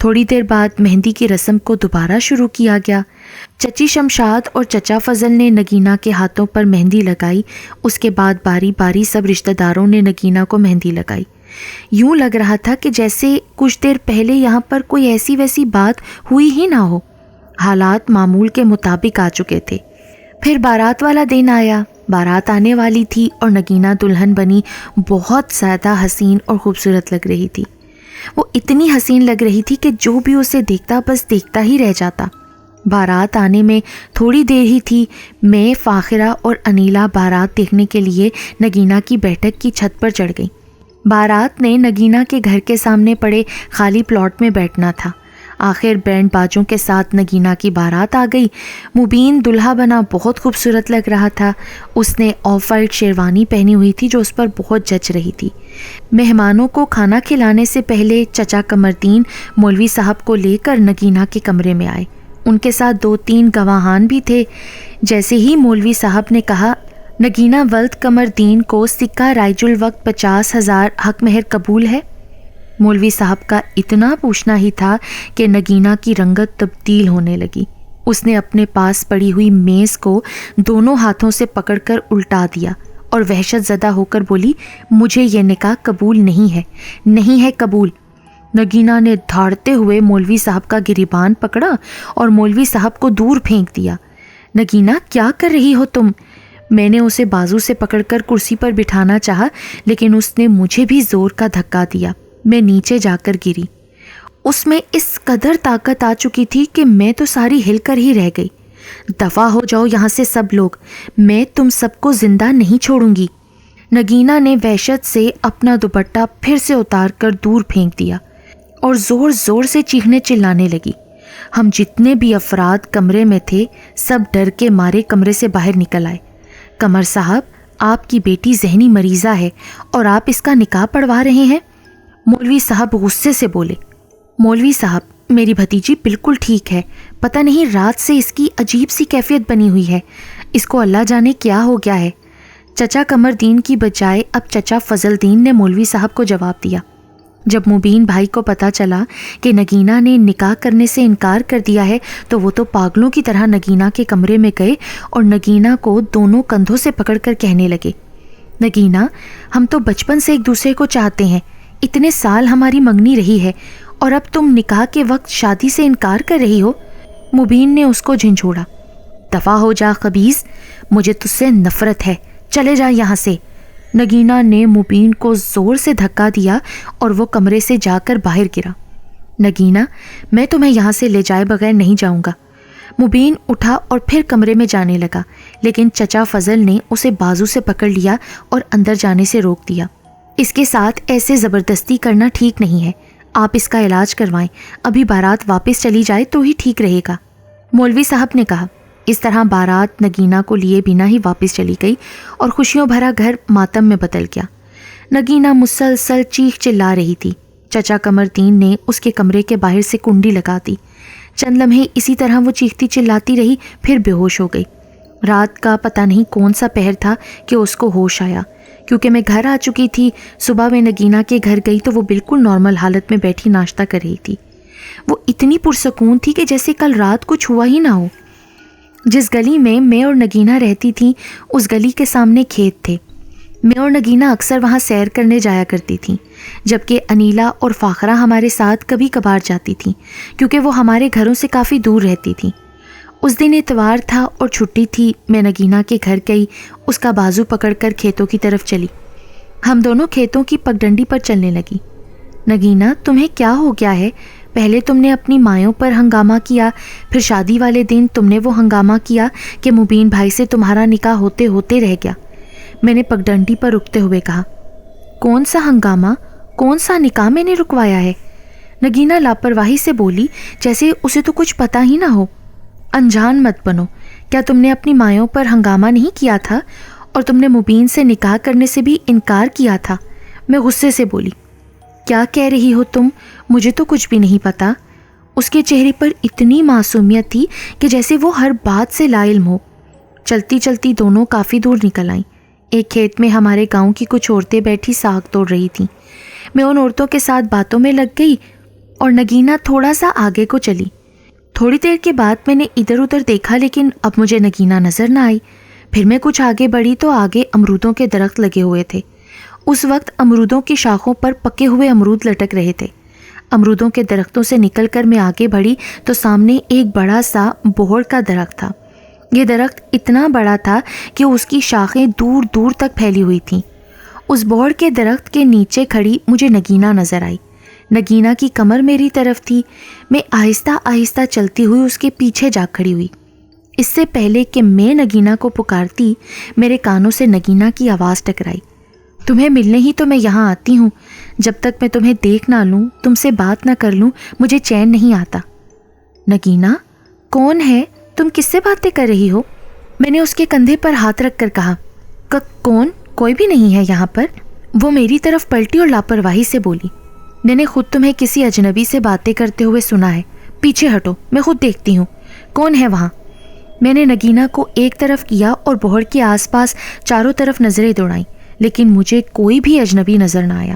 تھوڑی دیر بعد مہندی کی رسم کو دوبارہ شروع کیا گیا۔ چچی شمشاد اور چچا فضل نے نگینہ کے ہاتھوں پر مہندی لگائی۔ اس کے بعد باری باری سب رشتہ داروں نے نگینہ کو مہندی لگائی۔ یوں لگ رہا تھا کہ جیسے کچھ دیر پہلے یہاں پر کوئی ایسی ویسی بات ہوئی ہی نہ ہو۔ حالات معمول کے مطابق آ چکے تھے۔ پھر بارات والا دن آیا۔ بارات آنے والی تھی اور نگینہ دلہن بنی بہت زیادہ حسین اور خوبصورت لگ رہی تھی۔ وہ اتنی حسین لگ رہی تھی کہ جو بھی اسے دیکھتا بس دیکھتا ہی رہ جاتا۔ بارات آنے میں تھوڑی دیر ہی تھی، میں، فاخرہ اور انیلا بارات دیکھنے کے لیے نگینہ کی بیٹھک کی چھت پر چڑھ گئی۔ بارات نے نگینہ کے گھر کے سامنے پڑے خالی پلاٹ میں بیٹھنا تھا۔ آخر بینڈ باجوں کے ساتھ نگینہ کی بارات آ گئی۔ مبین دلہا بنا بہت خوبصورت لگ رہا تھا۔ اس نے آف وائٹ شیروانی پہنی ہوئی تھی جو اس پر بہت جچ رہی تھی۔ مہمانوں کو کھانا کھلانے سے پہلے چچا قمردین مولوی صاحب کو لے کر نگینہ کے کمرے میں آئے۔ ان کے ساتھ 2-3 گواہان بھی تھے۔ جیسے ہی مولوی صاحب نے کہا نگینہ ولد قمردین کو سکہ رائج الوقت 50,000 حق مہر قبول ہے، مولوی صاحب کا اتنا پوچھنا ہی تھا کہ نگینہ کی رنگت تبدیل ہونے لگی۔ اس نے اپنے پاس پڑی ہوئی میز کو دونوں ہاتھوں سے پکڑ کر الٹا دیا اور وحشت زدہ ہو کر بولی، مجھے یہ نکاح قبول نہیں ہے قبول۔ نگینہ نے دھاڑتے ہوئے مولوی صاحب کا گریبان پکڑا اور مولوی صاحب کو دور پھینک دیا۔ نگینہ کیا کر رہی ہو تم؟ میں نے اسے بازو سے پکڑ کر کرسی پر بٹھانا چاہا لیکن اس نے مجھے بھی زور کا دھکا دیا۔ میں نیچے جا کر گری۔ اس میں اس قدر طاقت آ چکی تھی کہ میں تو ساری ہل کر ہی رہ گئی۔ دفع ہو جاؤ یہاں سے سب لوگ، میں تم سب کو زندہ نہیں چھوڑوں گی۔ نگینہ نے وحشت سے اپنا دوپٹہ پھر سے اتار کر دور پھینک دیا اور زور زور سے چیخنے چلانے لگی۔ ہم جتنے بھی افراد کمرے میں تھے سب ڈر کے مارے کمرے سے باہر نکل آئے۔ قمر صاحب، آپ کی بیٹی ذہنی مریضہ ہے اور آپ اس کا نکاح پڑھوا رہے ہیں؟ مولوی صاحب غصے سے بولے۔ مولوی صاحب، میری بھتیجی بالکل ٹھیک ہے، پتہ نہیں رات سے اس کی عجیب سی کیفیت بنی ہوئی ہے، اس کو اللہ جانے کیا ہو گیا ہے۔ چچا قمردین کی بجائے اب چچا فضل دین نے مولوی صاحب کو جواب دیا۔ جب مبین بھائی کو پتہ چلا کہ نگینہ نے نکاح کرنے سے انکار کر دیا ہے تو وہ تو پاگلوں کی طرح نگینہ کے کمرے میں گئے اور نگینہ کو دونوں کندھوں سے پکڑ کر کہنے لگے، نگینہ، ہم تو بچپن سے ایک دوسرے کو چاہتے ہیں، اتنے سال ہماری منگنی رہی ہے اور اب تم نکاح کے وقت شادی سے انکار کر رہی ہو۔ مبین نے اس کو جھنجھوڑا۔ دفع ہو جا خبیث، مجھے تجھ سے نفرت ہے، چلے جا یہاں سے۔ نگینہ نے مبین کو زور سے دھکا دیا اور وہ کمرے سے جا کر باہر گرا۔ نگینہ، میں تمہیں یہاں سے لے جائے بغیر نہیں جاؤں گا۔ مبین اٹھا اور پھر کمرے میں جانے لگا لیکن چچا فضل نے اسے بازو سے پکڑ لیا اور اندر جانے سے روک دیا۔ اس کے ساتھ ایسے زبردستی کرنا ٹھیک نہیں ہے، آپ اس کا علاج کروائیں، ابھی بارات واپس چلی جائے تو ہی ٹھیک رہے گا، مولوی صاحب نے کہا۔ اس طرح بارات نگینہ کو لیے بنا ہی واپس چلی گئی اور خوشیوں بھرا گھر ماتم میں بدل گیا۔ نگینہ مسلسل چیخ چلا رہی تھی۔ چچا قمردین نے اس کے کمرے کے باہر سے کنڈی لگا دی۔ چند لمحے اسی طرح وہ چیختی چلاتی رہی، پھر بے ہوش ہو گئی۔ رات کا پتہ نہیں کون سا پہر تھا کہ اس کو ہوش آیا، کیونکہ میں گھر آ چکی تھی۔ صبح میں نگینہ کے گھر گئی تو وہ بالکل نارمل حالت میں بیٹھی ناشتہ کر رہی تھی۔ وہ اتنی پرسکون تھی کہ جیسے کل رات کچھ ہوا ہی نہ ہو۔ جس گلی میں اور نگینہ رہتی تھیں اس گلی کے سامنے کھیت تھے۔ میں اور نگینہ اکثر وہاں سیر کرنے جایا کرتی تھیں، جبکہ انیلا اور فاخرہ ہمارے ساتھ کبھی کبھار جاتی تھیں کیونکہ وہ ہمارے گھروں سے کافی دور رہتی تھیں۔ اس دن اتوار تھا اور چھٹی تھی۔ میں نگینہ کے گھر گئی، اس کا بازو پکڑ کر کھیتوں کی طرف چلی۔ ہم دونوں کھیتوں کی پگڈنڈی پر چلنے لگی۔ نگینہ، تمہیں کیا ہو گیا ہے؟ پہلے تم نے اپنی مایوں پر ہنگامہ کیا، پھر شادی والے دن تم نے وہ ہنگامہ کیا کہ مبین بھائی سے تمہارا نکاح ہوتے ہوتے رہ گیا۔ میں نے پگڈنڈی پر رکتے ہوئے کہا۔ کون سا ہنگامہ، کون سا نکاح میں نے رکوایا ہے؟ نگینہ لاپرواہی سے بولی جیسے اسے تو کچھ پتہ ہی نہ ہو۔ انجان مت بنو، کیا تم نے اپنی مایوں پر ہنگامہ نہیں کیا تھا؟ اور تم نے مبین سے نکاح کرنے سے بھی انکار کیا تھا۔ میں غصے سے بولی۔ کیا کہہ رہی ہو تم؟ مجھے تو کچھ بھی نہیں پتا۔ اس کے چہرے پر اتنی معصومیت تھی کہ جیسے وہ ہر بات سے لا علم ہو۔ چلتی چلتی دونوں کافی دور نکل آئیں۔ ایک کھیت میں ہمارے گاؤں کی کچھ عورتیں بیٹھی ساگ توڑ رہی تھیں۔ میں ان عورتوں کے ساتھ باتوں میں لگ گئی اور نگینہ تھوڑا سا آگے کو چلی۔ تھوڑی دیر کے بعد میں نے ادھر ادھر دیکھا لیکن اب مجھے نگینہ نظر نہ آئی۔ پھر میں کچھ آگے بڑھی تو آگے امرودوں کے درخت لگے ہوئے تھے۔ اس وقت امرودوں کی شاخوں پر پکے ہوئے امرود لٹک رہے تھے۔ امرودوں کے درختوں سے نکل کر میں آگے بڑھی تو سامنے ایک بڑا سا بوہڑ کا درخت تھا۔ یہ درخت اتنا بڑا تھا کہ اس کی شاخیں دور دور تک پھیلی ہوئی تھیں۔ اس بوہڑ کے درخت کے نیچے کھڑی مجھے نگینہ نظر آئی۔ نگینہ کی کمر میری طرف تھی۔ میں آہستہ آہستہ چلتی ہوئی اس کے پیچھے جا کھڑی ہوئی۔ اس سے پہلے کہ میں نگینہ کو پکارتی، میرے کانوں سے نگینہ کی آواز ٹکرائی، تمہیں ملنے ہی تو میں یہاں آتی ہوں۔ جب تک میں تمہیں دیکھ نہ لوں، تم سے بات نہ کر لوں، مجھے چین نہیں آتا۔ نگینہ، کون ہے؟ تم کس سے باتیں کر رہی ہو؟ میں نے اس کے کندھے پر ہاتھ رکھ کر کہا۔ کون؟ کوئی بھی نہیں ہے یہاں پر۔ وہ میری طرف پلٹی اور لاپرواہی سے بولی، میں نے خود تمہیں کسی اجنبی سے باتیں کرتے ہوئے سنا ہے۔ پیچھے ہٹو، میں خود دیکھتی ہوں کون ہے وہاں۔ میں نے نگینہ کو ایک طرف کیا اور بوہڑ کے آس پاس چاروں طرف نظریں دوڑائیں، لیکن مجھے کوئی بھی اجنبی نظر نہ آیا۔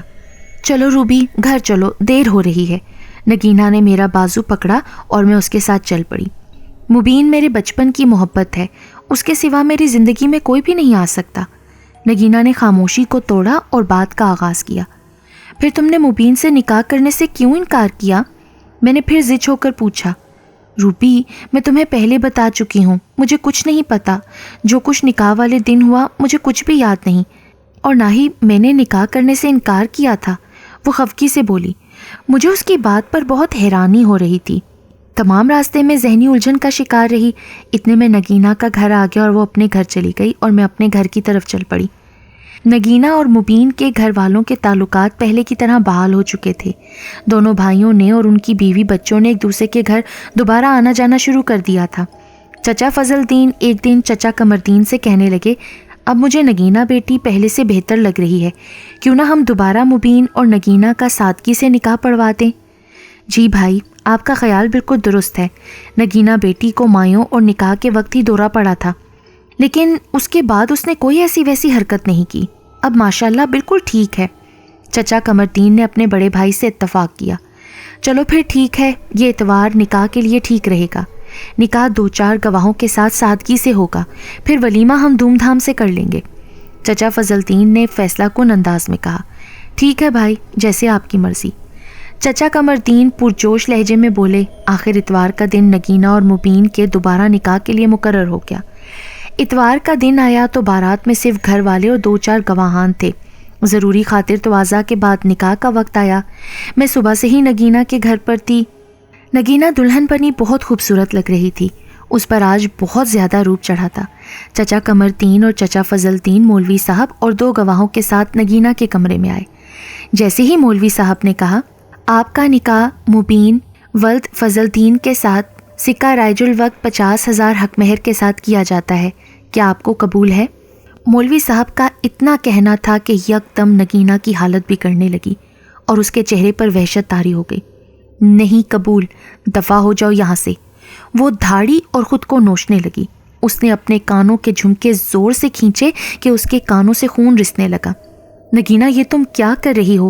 چلو روبی، گھر چلو، دیر ہو رہی ہے۔ نگینہ نے میرا بازو پکڑا اور میں اس کے ساتھ چل پڑی۔ مبین میرے بچپن کی محبت ہے، اس کے سوا میری زندگی میں کوئی بھی نہیں آ سکتا۔ نگینہ نے خاموشی کو توڑا اور بات کا آغاز کیا۔ پھر تم نے مبین سے نکاح کرنے سے کیوں انکار کیا؟ میں نے پھر ضد ہو کر پوچھا۔ روبی، میں تمہیں پہلے بتا چکی ہوں، مجھے کچھ نہیں پتا۔ جو کچھ نکاح والے دن ہوا مجھے کچھ بھی یاد نہیں، اور نہ ہی میں نے نکاح کرنے سے انکار کیا تھا، وہ خفگی سے بولی۔ مجھے اس کی بات پر بہت حیرانی ہو رہی تھی۔ تمام راستے میں ذہنی الجھن کا شکار رہی۔ اتنے میں نگینہ کا گھر آ گیا اور وہ اپنے گھر چلی گئی اور میں اپنے گھر کی طرف چل پڑی۔ نگینہ اور مبین کے گھر والوں کے تعلقات پہلے کی طرح بحال ہو چکے تھے۔ دونوں بھائیوں نے اور ان کی بیوی بچوں نے ایک دوسرے کے گھر دوبارہ آنا جانا شروع کر دیا تھا۔ چچا فضل دین ایک دن چچا قمردین سے کہنے لگے، اب مجھے نگینہ بیٹی پہلے سے بہتر لگ رہی ہے، کیوں نہ ہم دوبارہ مبین اور نگینہ کا سادگی سے نکاح پڑھوا دیں؟ جی بھائی، آپ کا خیال بالکل درست ہے۔ نگینہ بیٹی کو مایوں اور نکاح کے وقت ہی دورہ پڑا تھا، لیکن اس کے بعد اس نے کوئی ایسی ویسی حرکت نہیں کی۔ اب ماشاءاللہ بالکل ٹھیک ہے۔ چچا قمردین نے اپنے بڑے بھائی سے اتفاق کیا۔ چلو پھر ٹھیک ہے، یہ اتوار نکاح کے لیے ٹھیک رہے گا۔ نکاح 2-4 گواہوں کے ساتھ سادگی سے ہوگا، پھر ولیمہ ہم دھوم دھام سے کر لیں گے۔ چچا فضل دین نے فیصلہ کن انداز میں کہا۔ ٹھیک ہے بھائی، جیسے آپ کی مرضی۔ چچا قمردین پرجوش لہجے میں بولے۔ آخر اتوار کا دن نگینہ اور مبین کے دوبارہ نکاح کے لیے مقرر ہو گیا۔ اتوار کا دن آیا تو بارات میں صرف گھر والے اور 2-4 گواہان تھے۔ ضروری خاطر تواضع کے بعد نکاح کا وقت آیا۔ میں صبح سے ہی نگینہ کے گھر پر تھی۔ نگینہ دلہن بنی بہت خوبصورت لگ رہی تھی۔ اس پر آج بہت زیادہ روپ چڑھا تھا۔ چچا قمردین اور چچا فضل دین مولوی صاحب اور 2 گواہوں کے ساتھ نگینہ کے کمرے میں آئے۔ جیسے ہی مولوی صاحب نے کہا، آپ کا نکاح مبین ولد فضل دین کے ساتھ سکہ رائج الوقت 50,000 حق مہر کے ساتھ کیا جاتا ہے، کیا آپ کو قبول ہے؟ مولوی صاحب کا اتنا کہنا تھا کہ یکدم نگینہ کی حالت بگڑنے لگی اور اس کے چہرے پر وحشت طاری ہو گئی۔ نہیں قبول، دفع ہو جاؤ یہاں سے۔ وہ دھاڑی اور خود کو نوچنے لگی۔ اس نے اپنے کانوں کے جھمکے زور سے کھینچے کہ اس کے کانوں سے خون رسنے لگا۔ نگینہ، یہ تم کیا کر رہی ہو؟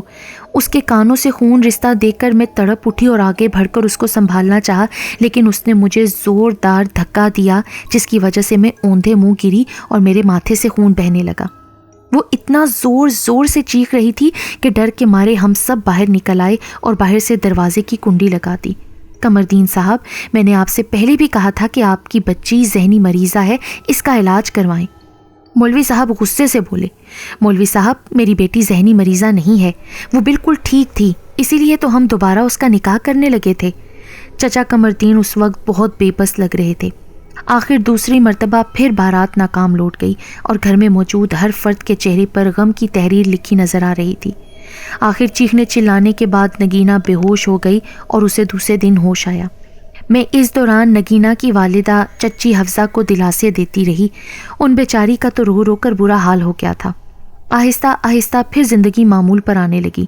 اس کے کانوں سے خون رستا دیکھ کر میں تڑپ اٹھی اور آگے بڑھ کر اس کو سنبھالنا چاہا، لیکن اس نے مجھے زوردار دھکا دیا جس کی وجہ سے میں اوندھے منہ گری اور میرے ماتھے سے خون بہنے لگا۔ وہ اتنا زور زور سے چیخ رہی تھی کہ ڈر کے مارے ہم سب باہر نکل آئے اور باہر سے دروازے کی کنڈی لگا دی۔ قمردین صاحب، میں نے آپ سے پہلے بھی کہا تھا کہ آپ کی بچی ذہنی مریضہ ہے، اس کا علاج کروائیں۔ مولوی صاحب غصے سے بولے۔ مولوی صاحب، میری بیٹی ذہنی مریضہ نہیں ہے، وہ بالکل ٹھیک تھی، اسی لیے تو ہم دوبارہ اس کا نکاح کرنے لگے تھے۔ چچا قمردین اس وقت بہت بے بس لگ رہے تھے۔ آخر دوسری مرتبہ پھر بارات ناکام لوٹ گئی اور گھر میں موجود ہر فرد کے چہرے پر غم کی تحریر لکھی نظر آ رہی تھی۔ آخر چیخنے چلانے کے بعد نگینہ بے ہوش ہو گئی اور اسے دوسرے دن ہوش آیا۔ میں اس دوران نگینہ کی والدہ چچی حفصہ کو دلاسے دیتی رہی۔ ان بیچاری کا تو رو رو کر برا حال ہو گیا تھا۔ آہستہ آہستہ پھر زندگی معمول پر آنے لگی۔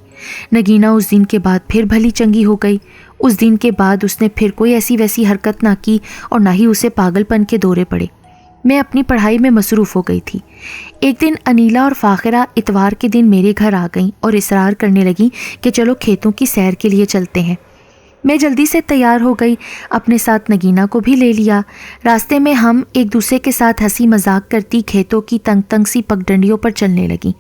نگینہ اس دن کے بعد پھر بھلی چنگی ہو گئی۔ اس دن کے بعد اس نے پھر کوئی ایسی ویسی حرکت نہ کی اور نہ ہی اسے پاگل پن کے دورے پڑے۔ میں اپنی پڑھائی میں مصروف ہو گئی تھی۔ ایک دن انیلا اور فاخرہ اتوار کے دن میرے گھر آ گئیں اور اصرار کرنے لگیں کہ چلو کھیتوں کی سیر کے لیے چلتے ہیں۔ میں جلدی سے تیار ہو گئی، اپنے ساتھ نگینہ کو بھی لے لیا۔ راستے میں ہم ایک دوسرے کے ساتھ ہنسی مذاق کرتی کھیتوں کی تنگ تنگ سی پگڈنڈیوں پر چلنے لگیں۔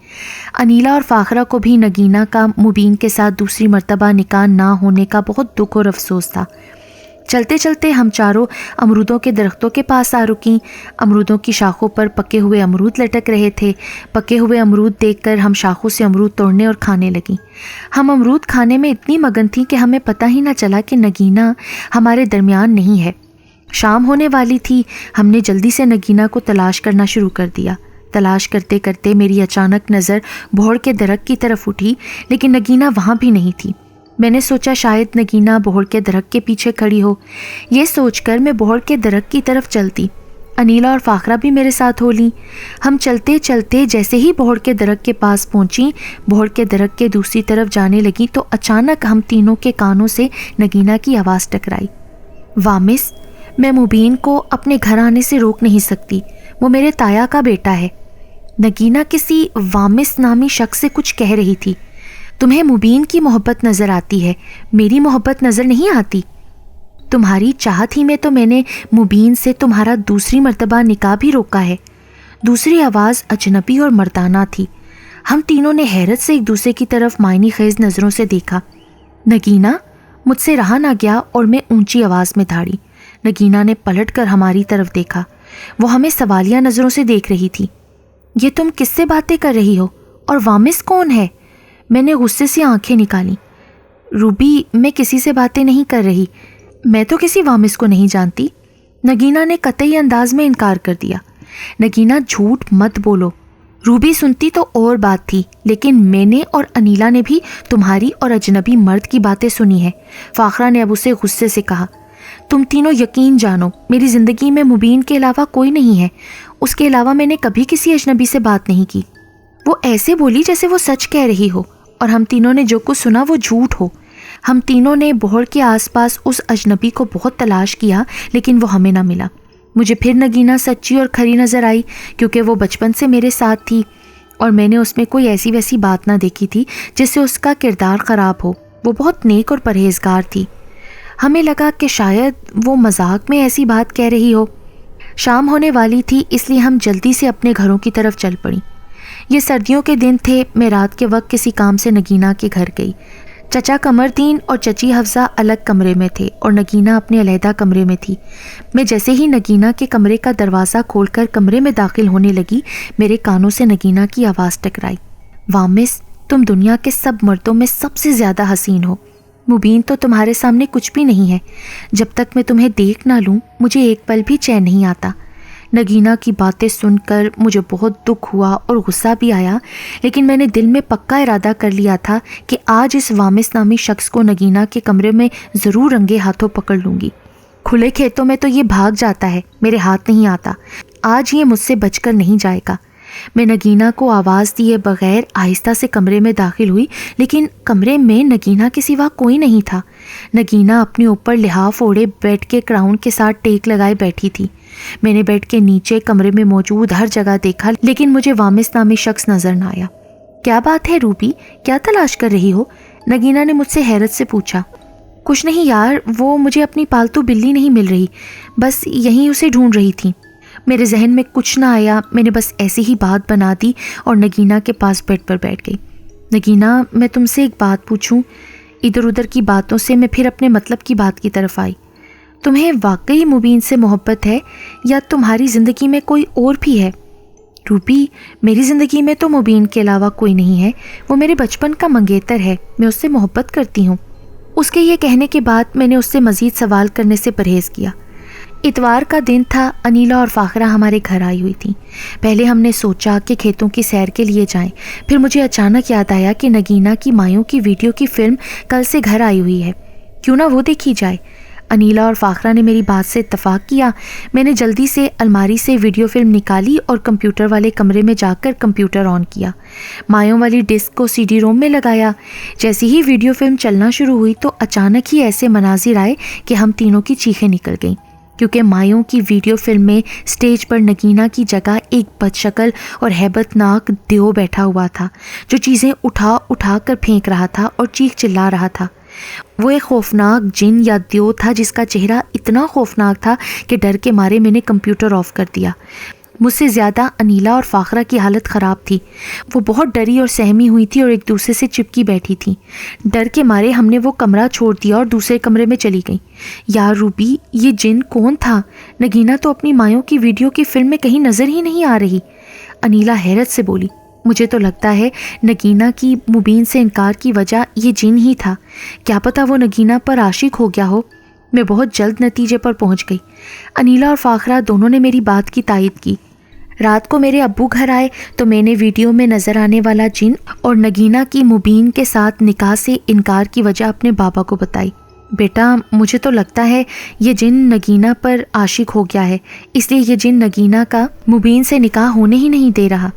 انیلا اور فاخرہ کو بھی نگینہ کا مبین کے ساتھ دوسری مرتبہ نکاح نہ ہونے کا بہت دکھ اور افسوس تھا۔ چلتے چلتے ہم چاروں امرودوں کے درختوں کے پاس آ رکیں۔ امرودوں کی شاخوں پر پکے ہوئے امرود لٹک رہے تھے۔ پکے ہوئے امرود دیکھ کر ہم شاخوں سے امرود توڑنے اور کھانے لگیں۔ ہم امرود کھانے میں اتنی مگن تھیں کہ ہمیں پتہ ہی نہ چلا کہ نگینہ ہمارے درمیان نہیں ہے۔ شام ہونے والی تھی۔ ہم نے جلدی سے نگینہ کو تلاش کرنا شروع کر دیا۔ تلاش کرتے کرتے میری اچانک نظر بوہڑ کے درخت کی طرف اٹھی، لیکن نگینہ وہاں بھی نہیں تھی۔ میں نے سوچا شاید نگینہ بوہڑ کے درخت کے پیچھے کھڑی ہو۔ یہ سوچ کر میں بوہڑ کے درخت کی طرف چلتی۔ انیلا اور فاخرہ بھی میرے ساتھ ہو لیں۔ ہم چلتے چلتے جیسے ہی بوہڑ کے درخت کے پاس پہنچیں، بوہڑ کے درخت کے دوسری طرف جانے لگیں تو اچانک ہم تینوں کے کانوں سے نگینہ کی آواز ٹکرائی۔ وامس، میں مبین کو اپنے گھر آنے سے روک نہیں سکتی، وہ میرے تایا کا بیٹا ہے۔ نگینہ کسی وامس نامی شخص سے کچھ کہہ رہی تھی۔ تمہیں مبین کی محبت نظر آتی ہے، میری محبت نظر نہیں آتی۔ تمہاری چاہت ہی میں تو میں نے مبین سے تمہارا دوسری مرتبہ نکاح بھی روکا ہے۔ دوسری آواز اجنبی اور مردانہ تھی۔ ہم تینوں نے حیرت سے ایک دوسرے کی طرف معنی خیز نظروں سے دیکھا۔ نگینہ، مجھ سے رہا نہ گیا اور میں اونچی آواز میں دھاڑی۔ نگینہ نے پلٹ کر ہماری طرف دیکھا۔ وہ ہمیں سوالیہ نظروں سے دیکھ رہی تھی۔ یہ تم کس سے باتیں کر رہی ہو؟ اور وامس کون ہے؟ میں نے غصے سے آنکھیں نکالیں۔ روبی، میں کسی سے باتیں نہیں کر رہی، میں تو کسی وامس کو نہیں جانتی۔ نگینہ نے قطعی انداز میں انکار کر دیا۔ نگینہ، جھوٹ مت بولو۔ روبی سنتی تو اور بات تھی، لیکن میں نے اور انیلا نے بھی تمہاری اور اجنبی مرد کی باتیں سنی ہیں۔ فاخرہ نے اب اسے غصے سے کہا، تم تینوں یقین جانو، میری زندگی میں مبین کے علاوہ کوئی نہیں ہے۔ اس کے علاوہ میں نے کبھی کسی اجنبی سے بات نہیں کی۔ وہ ایسے بولی جیسے وہ سچ کہہ رہی ہو، اور ہم تینوں نے جو کچھ سنا وہ جھوٹ ہو۔ ہم تینوں نے بوہڑ کے آس پاس اس اجنبی کو بہت تلاش کیا، لیکن وہ ہمیں نہ ملا۔ مجھے پھر نگینہ سچی اور کھری نظر آئی، کیونکہ وہ بچپن سے میرے ساتھ تھی اور میں نے اس میں کوئی ایسی ویسی بات نہ دیکھی تھی جس سے اس کا کردار خراب ہو۔ وہ بہت نیک اور پرہیزگار تھی۔ ہمیں لگا کہ شاید وہ مذاق میں ایسی بات کہہ رہی ہو۔ شام ہونے والی تھی، اس لیے ہم جلدی سے اپنے گھروں کی طرف چل پڑیں۔ یہ سردیوں کے دن تھے۔ میں رات کے وقت کسی کام سے نگینہ کے گھر گئی۔ چچا قمردین اور چچی حفصہ الگ کمرے میں تھے اور نگینہ اپنے علیحدہ کمرے میں تھی۔ میں جیسے ہی نگینہ کے کمرے کا دروازہ کھول کر کمرے میں داخل ہونے لگی، میرے کانوں سے نگینہ کی آواز ٹکرائی، وامس، تم دنیا کے سب مردوں میں سب سے زیادہ حسین ہو۔ مبین تو تمہارے سامنے کچھ بھی نہیں ہے۔ جب تک میں تمہیں دیکھ نہ لوں مجھے ایک پل بھی چین نہیں آتا۔ نگینہ کی باتیں سن کر مجھے بہت دکھ ہوا اور غصہ بھی آیا، لیکن میں نے دل میں پکا ارادہ کر لیا تھا کہ آج اس وامس نامی شخص کو نگینہ کے کمرے میں ضرور رنگے ہاتھوں پکڑ لوں گی۔ کھلے کھیتوں میں تو یہ بھاگ جاتا ہے، میرے ہاتھ نہیں آتا۔ آج یہ مجھ سے بچ کر نہیں جائے گا۔ میں نگینہ کو آواز دیے بغیر آہستہ سے کمرے میں داخل ہوئی، لیکن کمرے میں نگینہ کے سوا کوئی نہیں تھا۔ نگینہ اپنے اوپر لحاف اوڑھے بیڈ کے کراؤن کے ساتھ ٹیک لگائے بیٹھی تھی۔ میں نے بیڈ کے نیچے کمرے میں موجود ہر جگہ دیکھا، لیکن مجھے وامس نامی شخص نظر نہ آیا۔ کیا بات ہے روبی، کیا تلاش کر رہی ہو؟ نگینہ نے مجھ سے حیرت سے پوچھا۔ کچھ نہیں یار، وہ مجھے اپنی پالتو بلی نہیں مل رہی، بس یہیں اسے ڈھونڈ رہی تھی۔ میرے ذہن میں کچھ نہ آیا، میں نے بس ایسی ہی بات بنا دی اور نگینہ کے پاس بیڈ پر بیٹھ گئی۔ نگینہ، میں تم سے ایک بات پوچھوں؟ ادھر ادھر کی باتوں سے میں پھر اپنے مطلب کی بات کی طرف آئی۔ تمہیں واقعی مبین سے محبت ہے یا تمہاری زندگی میں کوئی اور بھی ہے؟ روبی، میری زندگی میں تو مبین کے علاوہ کوئی نہیں ہے، وہ میرے بچپن کا منگیتر ہے، میں اس سے محبت کرتی ہوں۔ اس کے یہ کہنے کے بعد میں نے اس سے مزید سوال کرنے سے پرہیز کیا۔ اتوار کا دن تھا۔ انیلا اور فاخرہ ہمارے گھر آئی ہوئی تھیں۔ پہلے ہم نے سوچا کہ کھیتوں کی سیر کے لیے جائیں، پھر مجھے اچانک یاد آیا کہ نگینہ کی مایوں کی ویڈیو کی فلم کل سے گھر آئی ہوئی ہے، کیوں نہ وہ دیکھی جائے۔ انیلا اور فاخرہ نے میری بات سے اتفاق کیا۔ میں نے جلدی سے الماری سے ویڈیو فلم نکالی اور کمپیوٹر والے کمرے میں جا کر کمپیوٹر آن کیا، مایوں والی ڈسک کو سی ڈی روم میں لگایا۔ جیسے ہی ویڈیو فلم چلنا شروع ہوئی تو اچانک ہی ایسے مناظر آئے کہ ہم تینوں کی چیخیں نکل گئیں، کیونکہ مایوں کی ویڈیو فلم میں سٹیج پر نگینہ کی جگہ ایک بدشکل اور ہیبت ناک دیو بیٹھا ہوا تھا، جو چیزیں اٹھا اٹھا کر پھینک رہا تھا اور چیخ چلا رہا تھا۔ وہ ایک خوفناک جن یا دیو تھا جس کا چہرہ اتنا خوفناک تھا کہ ڈر کے مارے میں نے کمپیوٹر آف کر دیا۔ مجھ سے زیادہ انیلا اور فاخرہ کی حالت خراب تھی۔ وہ بہت ڈری اور سہمی ہوئی تھی اور ایک دوسرے سے چپکی بیٹھی تھیں۔ ڈر کے مارے ہم نے وہ کمرہ چھوڑ دیا اور دوسرے کمرے میں چلی گئیں۔ یا روبی، یہ جن کون تھا؟ نگینہ تو اپنی مایوں کی ویڈیو کی فلم میں کہیں نظر ہی نہیں آ رہی۔ انیلا حیرت سے بولی، مجھے تو لگتا ہے نگینہ کی مبین سے انکار کی وجہ یہ جن ہی تھا۔ کیا پتہ وہ نگینہ پر عاشق ہو گیا ہو۔ میں بہت جلد نتیجے پر پہنچ گئی۔ انیلا اور فاخرہ دونوں نے میری بات کی تائید کی۔ رات کو میرے ابو گھر آئے تو میں نے ویڈیو میں نظر آنے والا جن اور نگینہ کی مبین کے ساتھ نکاح سے انکار کی وجہ اپنے بابا کو بتائی۔ بیٹا، مجھے تو لگتا ہے یہ جن نگینہ پر عاشق ہو گیا ہے، اس لیے یہ جن نگینہ کا مبین سے نکاح ہونے ہی نہیں دے رہا۔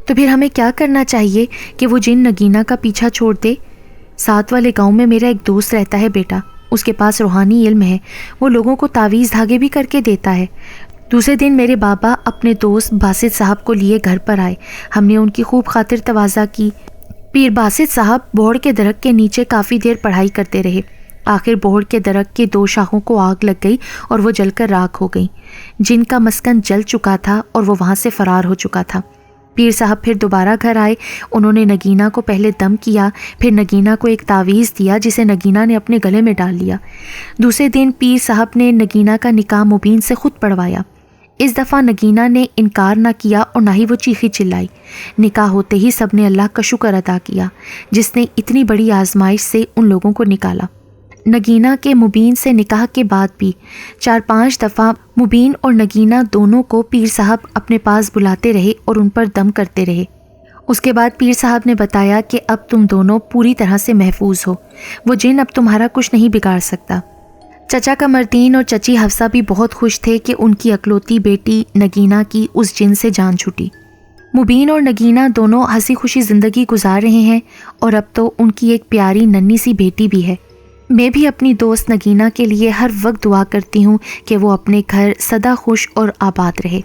تو پھر ہمیں کیا کرنا چاہیے کہ وہ جن نگینہ کا پیچھا چھوڑ دے؟ ساتھ والے گاؤں میں میرا ایک دوست رہتا ہے بیٹا، اس کے پاس روحانی علم ہے، وہ لوگوں کو تعویذ دھاگے بھی کر کے دیتا ہے۔ دوسرے دن میرے بابا اپنے دوست باسط صاحب کو لیے گھر پر آئے۔ ہم نے ان کی خوب خاطر تواضع کی۔ پیر باسط صاحب بوڑ کے درخت کے نیچے کافی دیر پڑھائی کرتے رہے۔ آخر بوڑ کے درخت کے 2 شاخوں کو آگ لگ گئی اور وہ جل کر راکھ ہو گئی۔ جن کا مسکن جل چکا تھا اور وہ وہاں سے فرار ہو چکا تھا۔ پیر صاحب پھر دوبارہ گھر آئے۔ انہوں نے نگینہ کو پہلے دم کیا، پھر نگینہ کو ایک تعویذ دیا جسے نگینہ نے اپنے گلے میں ڈال لیا۔ دوسرے دن پیر صاحب نے نگینہ کا نکاح مبین سے خود پڑھوایا۔ اس دفعہ نگینہ نے انکار نہ کیا اور نہ ہی وہ چیخی چلائی۔ نکاح ہوتے ہی سب نے اللہ کا شکر ادا کیا جس نے اتنی بڑی آزمائش سے ان لوگوں کو نکالا۔ نگینہ کے مبین سے نکاح کے بعد بھی 4-5 دفعہ مبین اور نگینہ دونوں کو پیر صاحب اپنے پاس بلاتے رہے اور ان پر دم کرتے رہے۔ اس کے بعد پیر صاحب نے بتایا کہ اب تم دونوں پوری طرح سے محفوظ ہو، وہ جن اب تمہارا کچھ نہیں بگاڑ سکتا۔ چچا قمردین اور چچی حفصہ بھی بہت خوش تھے کہ ان کی اکلوتی بیٹی نگینہ کی اس جن سے جان چھوٹی۔ مبین اور نگینہ دونوں ہنسی خوشی زندگی گزار رہے ہیں اور اب تو ان کی ایک پیاری ننھی سی بیٹی بھی ہے۔ میں بھی اپنی دوست نگینہ کے لیے ہر وقت دعا کرتی ہوں کہ وہ اپنے گھر سدا خوش اور آباد رہے۔